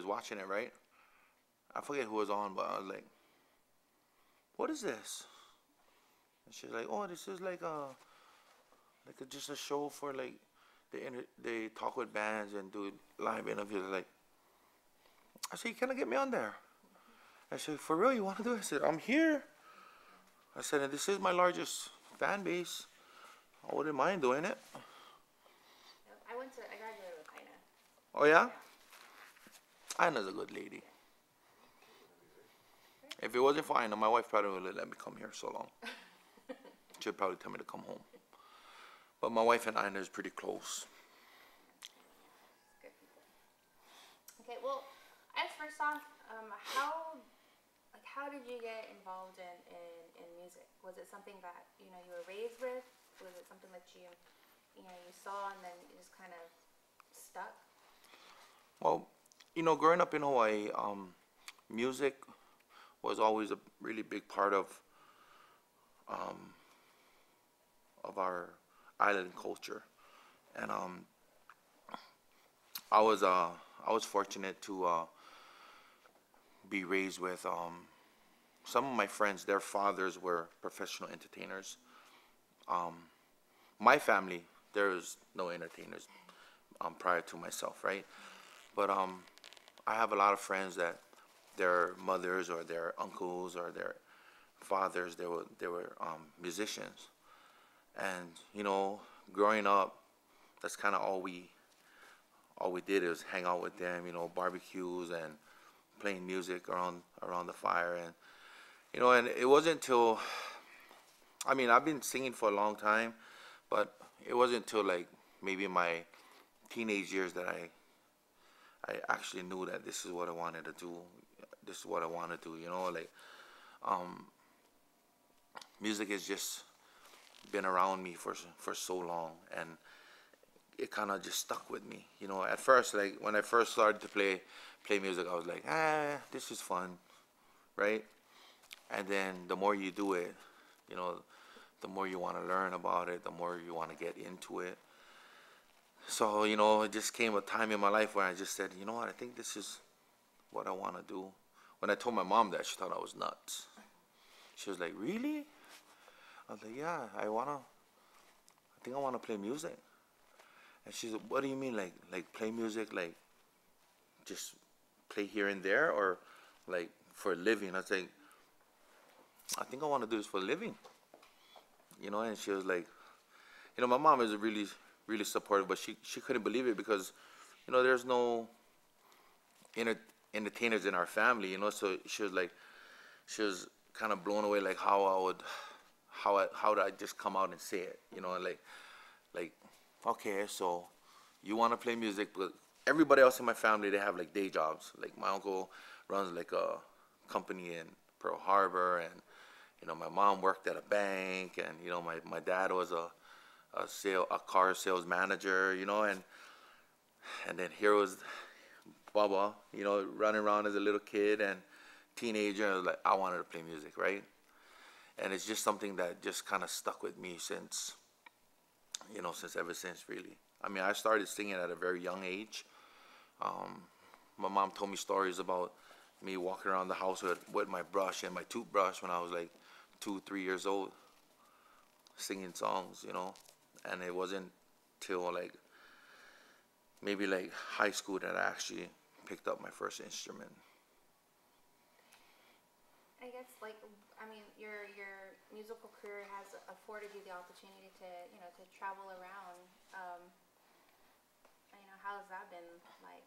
was watching it, right? I forget who was on, but I was like, "What is this?" And she's like, "Oh, this is just a show for like they talk with bands and do live interviews." Like, I said, "You cannot get me on there." I said, "For real, you want to do it?" I said, "I'm here." I said, "And this is my largest fan base. I wouldn't mind doing it." I graduated with Ina. Oh yeah? Ina's a good lady. If it wasn't for Ina, my wife probably wouldn't let me come here so long. She'd probably tell me to come home. But my wife and Ina is pretty close. Good people. Okay, well, I guess first off, how did you get involved in music? Was it something that you were raised with? Was it something that you saw and then it just kind of stuck? Well, growing up in Hawaii, music was always a really big part um, of our island culture, and I was fortunate to be raised with some of my friends. Their fathers were professional entertainers. Um, my family, there was no entertainers prior to myself, right? But I have a lot of friends that their mothers or their uncles or their fathers, they were musicians, and growing up, that's kind of all we did is hang out with them, barbecues and playing music around the fire, and it wasn't until, I mean, I've been singing for a long time, but it wasn't until like maybe my teenage years that I actually knew that this is what I wanted to do. This is what I want to do, like um, music has just been around me for so long, and it kind of just stuck with me. At first, like when I first started to play music, I was like, this is fun, right? And then the more you do it, you know, the more you want to learn about it, the more you want to get into it. So, it just came a time in my life where I just said, you know what, I think this is what I want to do. When I told my mom that, she thought I was nuts. She was like, really? I was like, yeah, I think I want to play music. And she said, what do you mean, like play music, like just play here and there, or like for a living? I was like, I think I want to do this for a living. And she was like, my mom is really, really supportive, but she couldn't believe it because, there's no entertainers in our family, so she was kind of blown away, like how would I just come out and say it, like, okay, so you want to play music, but everybody else in my family, they have like day jobs. Like my uncle runs like a company in Pearl Harbor, and my mom worked at a bank, and my dad was a car sales manager, and then here was Bubba, running around as a little kid and teenager. I was like, I wanted to play music, right? And it's just something that just kind of stuck with me since ever since, really. I mean, I started singing at a very young age. My mom told me stories about me walking around the house with my brush and my toothbrush when I was like 2, 3 years old, singing songs, and it wasn't till like maybe like high school that I actually picked up my first instrument. I guess, your musical career has afforded you the opportunity to travel around. How has that been like?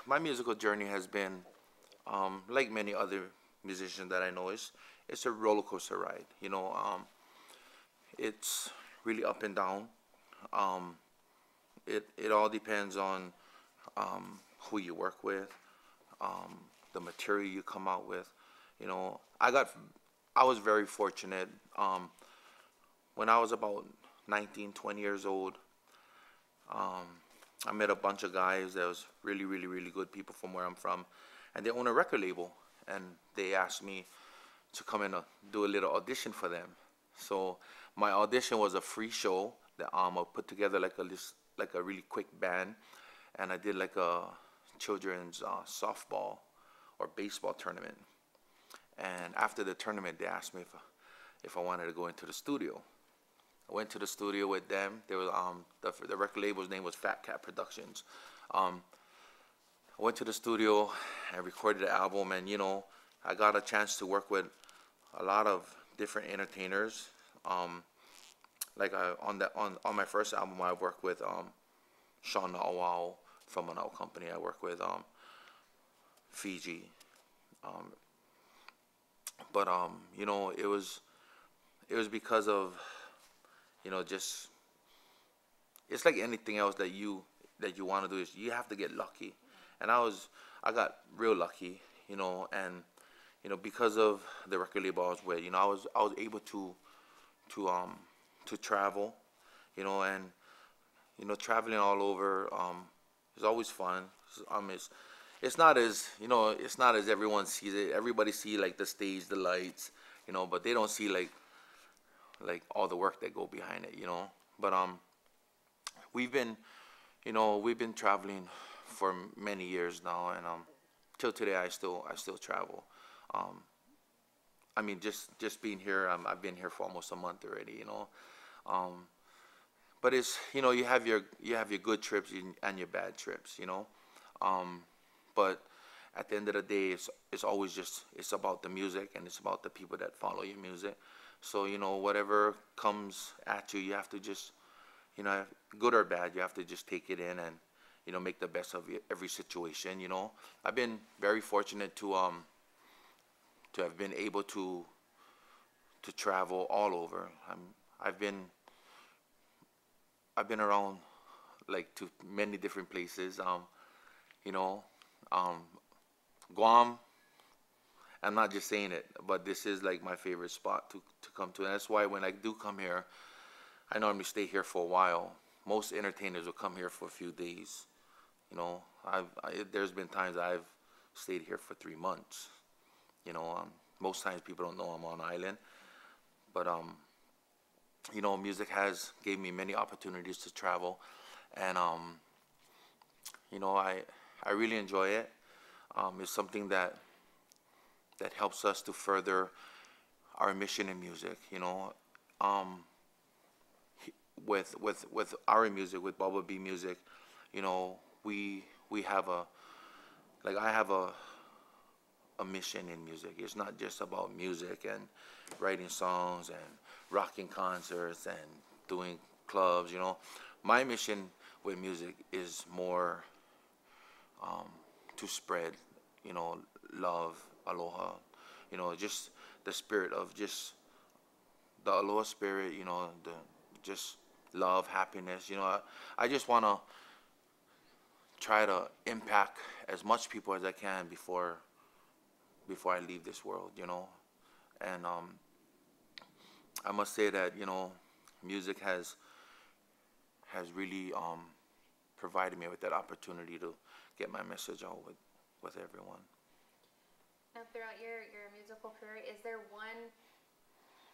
My musical journey has been, like many other musicians that I know, it's a roller coaster ride. It's really up and down. It all depends on who you work with, the material you come out with. I was very fortunate. When I was about 19, 20 years old, I met a bunch of guys that was really, really, really good people from where I'm from, and they own a record label, and they asked me to come in and do a little audition for them. So my audition was a free show that I put together like a really quick band, and I did like a children's softball or baseball tournament. And after the tournament, they asked me if I wanted to go into the studio. I went to the studio with them. There was the record label's name was Fat Cat Productions. I went to the studio and recorded the album, and I got a chance to work with a lot of different entertainers. On my first album, I worked with Sean Aguon from an out company. I worked with Fiji, but it was because of just it's like anything else that you want to do, is you have to get lucky, and I got real lucky, and because of the record label I was with, I was able to travel, and traveling all over is always fun. It's not as everyone sees it. Everybody see like the stage, the lights, but they don't see like all the work that go behind it, But we've been traveling for many years now, and till today I still travel. I mean, just being here, I've been here for almost a month already, But it's you have your good trips and your bad trips, But at the end of the day, it's always it's about the music, and it's about the people that follow your music. So whatever comes at you, you have to just good or bad, you have to just take it in and make the best of every situation. I've been very fortunate to have been able to travel all over. I've been around like to many different places. Guam. I'm not just saying it, but this is like my favorite spot to come to, and that's why when I do come here, I normally stay here for a while. Most entertainers will come here for a few days. There's been times I've stayed here for 3 months. Most times people don't know I'm on island, but music has gave me many opportunities to travel, and I really enjoy it. It's something that helps us to further our mission in music. With our music, with Bubble Bee music, we have I have a mission in music. It's not just about music and writing songs and rocking concerts and doing clubs. My mission with music is more to spread, love, aloha, just the spirit of just the aloha spirit, the just love, happiness. I just want to try to impact as much people as I can before I leave this world, and I must say that music has really provided me with that opportunity to get my message out with everyone. Now, throughout your musical career, is there one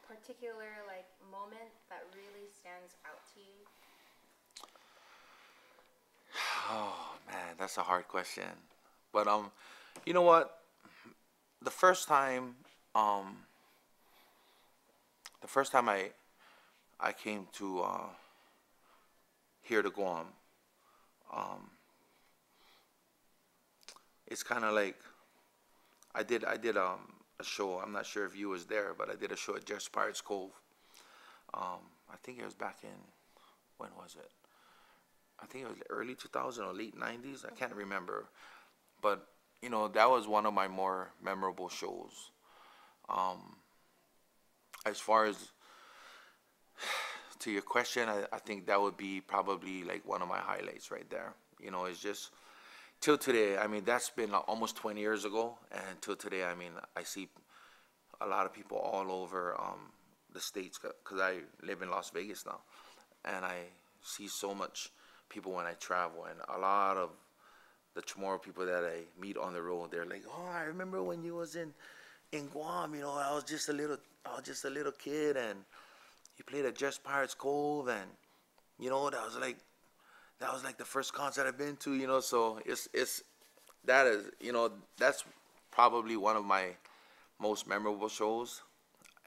particular moment that really stands out to you? Oh man, that's a hard question. But you know what? The first time I came to here to Guam, it's kind of like I did a show. I'm not sure if you was there, but I did a show at Just Pirates Cove. I think it was back in, when was it? I think it was early 2000 or late 90s. I can't remember, but that was one of my more memorable shows. As far as to your question, I think that would be probably like one of my highlights right there. It's just till today. I mean, that's been almost 20 years ago, and till today, I mean, I see a lot of people all over the States, because I live in Las Vegas now, and I see so much people when I travel, and a lot of the Chamorro people that I meet on the road, they're like, "Oh, I remember when you was in Guam. I was just a little kid, and you played at Just Pirates Cove, and that was like that was like the first concert I've been to, you know. So it's that is, you know, that's probably one of my most memorable shows.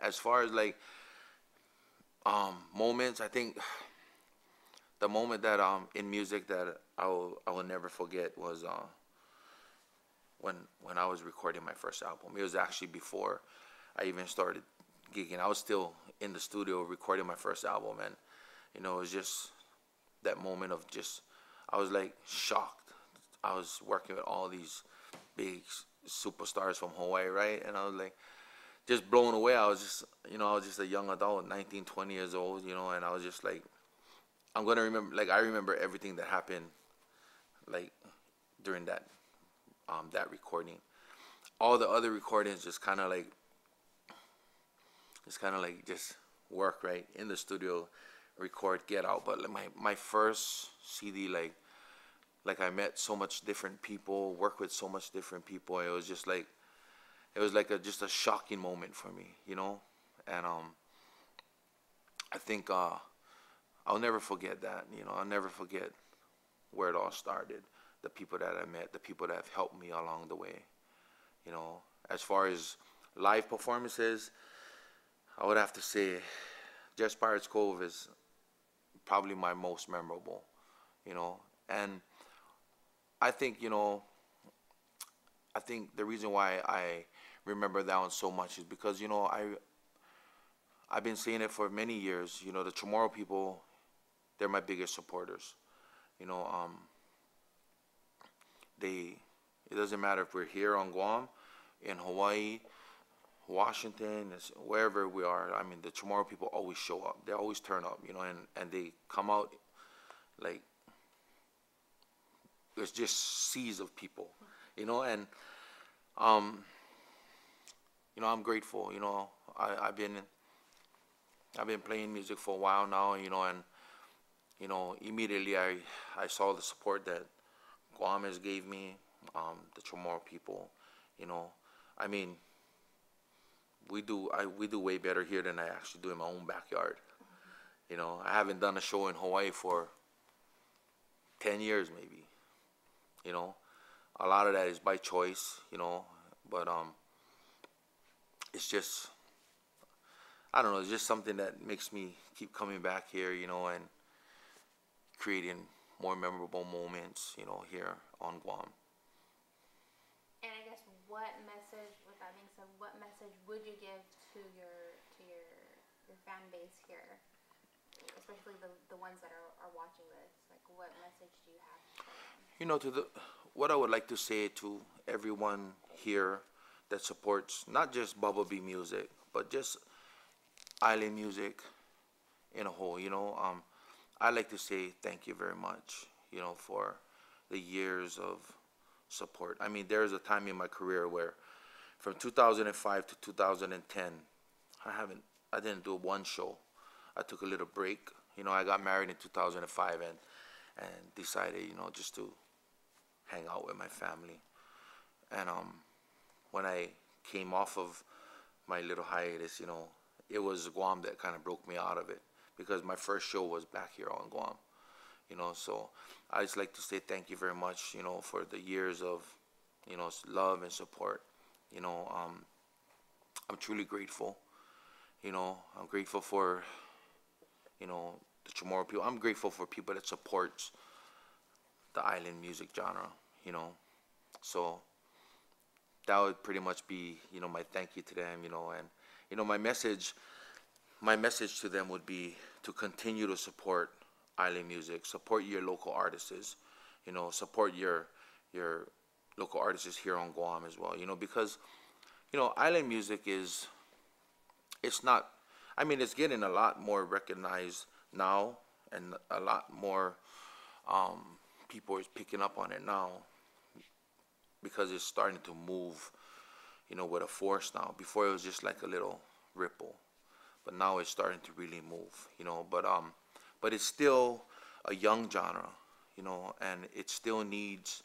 As far as like moments, I think the moment that in music that I will never forget was when I was recording my first album. It was actually before I even started gigging. I was still in the studio recording my first album, and you know, it was just that moment of just, I was like shocked. I was working with all these big superstars from Hawaii, right? And I was like just blown away. I was just, you know, I was just a young adult, 19, 20 years old, you know, and I was just like, I'm gonna remember, like I remember everything that happened, like during that recording. All the other recordings just kind of like, just work, right, in the studio, record, get out. But like my first CD, like I met so much different people, worked with so much different people. It was just like, it was like just a shocking moment for me, you know. And I think I'll never forget that. You know, I'll never forget where it all started. The people that I met, the people that have helped me along the way. You know, as far as live performances, I would have to say Just Pirates Cove is probably my most memorable, you know. And I think, you know, I think the reason why I remember that one so much is because, you know, I've been saying it for many years. You know, the Chamorro people, they're my biggest supporters. You know, it doesn't matter if we're here on Guam, in Hawaii, Washington, wherever we are. I mean, the Chamorro people always show up. They always turn up, you know, and they come out like there's just seas of people, you know. And you know, I'm grateful. You know, I've been playing music for a while now, you know, and you know, immediately I saw the support that Guam has gave me, the Chamorro people, you know. I mean, we do way better here than I actually do in my own backyard. You know, I haven't done a show in Hawaii for 10 years maybe. You know, a lot of that is by choice, you know, but it's just, I don't know, it's just something that makes me keep coming back here, you know, and creating more memorable moments, you know, here on Guam. And I guess what message, with that being said, what message would you give to your fan base here, especially the ones that are watching this? Like, what message do you have for them? You know, what I would like to say to everyone here that supports not just Bubble Bee music, but just island music in a whole, you know, I'd like to say thank you very much, you know, for the years of support. I mean, there was a time in my career where from 2005 to 2010, I didn't do one show. I took a little break. You know, I got married in 2005 and decided, you know, just to hang out with my family. And when I came off of my little hiatus, you know, it was Guam that kind of broke me out of it, because my first show was back here on Guam. You know, so I just like to say thank you very much, you know, for the years of, you know, love and support. You know, I'm truly grateful. You know, I'm grateful for, you know, the Chamorro people. I'm grateful for people that supports the island music genre, you know. So that would pretty much be, you know, my thank you to them, you know. And, you know, my message to them would be to continue to support island music, support your local artists, you know, support your local artists here on Guam as well, you know, because, you know, island music it's not, I mean, it's getting a lot more recognized now, and a lot more people is picking up on it now, because it's starting to move, you know, with a force now. Before it was just like a little ripple, but now it's starting to really move, you know. But it's still a young genre, you know, and it still needs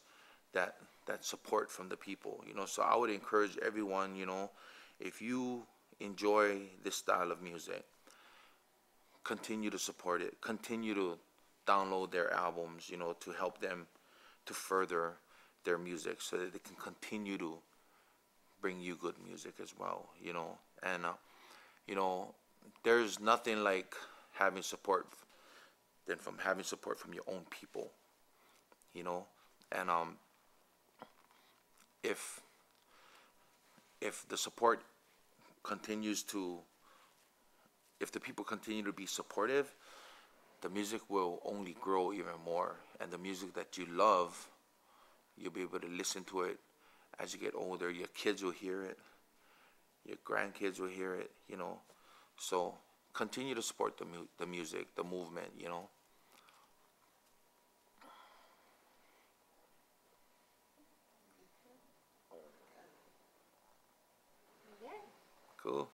that support from the people, you know. So I would encourage everyone, you know, if you enjoy this style of music, continue to support it, continue to download their albums, to help them to further their music so that they can continue to bring you good music as well. And, there's nothing like having support than from having support from your own people. And if the support continues to, if the people continue to be supportive, the music will only grow even more. And the music that you love, you'll be able to listen to it as you get older. Your kids will hear it. Your grandkids will hear it. So continue to support the music, the movement. Yeah. Cool.